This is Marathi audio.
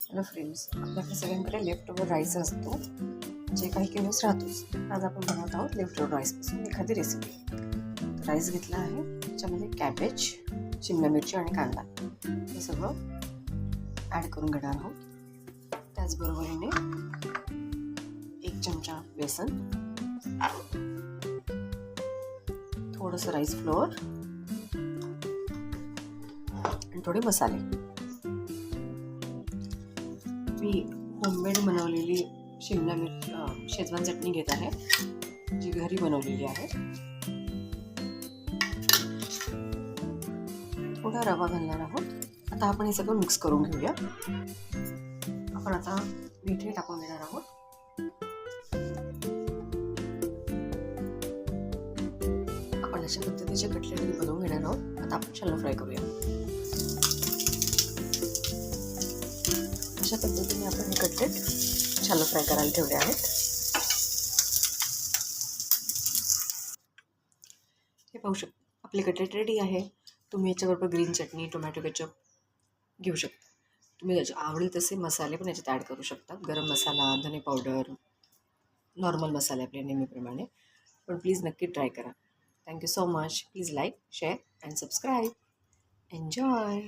हॅलो फ्रेंड्स, आपल्याकडे सगळ्यांकडे लेफ्ट ओव्हर राईस असतो, जे काही केव्हाच राहतोच. आज आपण बनवत आहोत लेफ्ट ओव्हर राईसपासून एखादी रेसिपी. राईस घेतला आहे, त्याच्यामध्ये कॅबेज, शिमला मिरची आणि कांदा हे सगळं ॲड करून घेणार आहोत. त्याचबरोबरीने 1 चमचा बेसन, थोडंसं राईस फ्लोअर आणि थोडे मसाले. मी होममेड बनवलेली शिमला मिरची शेजवान चटणी घेत आहे, जी घरी बनवलेली आहे. थोडा रवा घालणार आहोत. आता आपण हे सगळं मिक्स करून घेऊया. आपण आता मीठ टाकून देणार आहोत. आपण अशा पद्धतीचे कटलेट बनवून घेणार आहोत. आता आपण शॅलो फ्राय करूया. अशा पद्धतीने आपण हे कटलेट शॅलो फ्राय करायला ठेवले आहेत. हे पाहू शकता, आपले कटलेट रेडी आहे. तुम्ही याच्याबरोबर ग्रीन चटणी, टोमॅटो केचप घेऊ शकता. तुम्ही त्याचे आवडेल तसे मसाले पण याच्यात ॲड करू शकता. गरम मसाला, धने पावडर, नॉर्मल मसाले आपल्या नेहमीप्रमाणे. पण प्लीज नक्की ट्राय करा. Thank you so much. Please like, share and subscribe. Enjoy.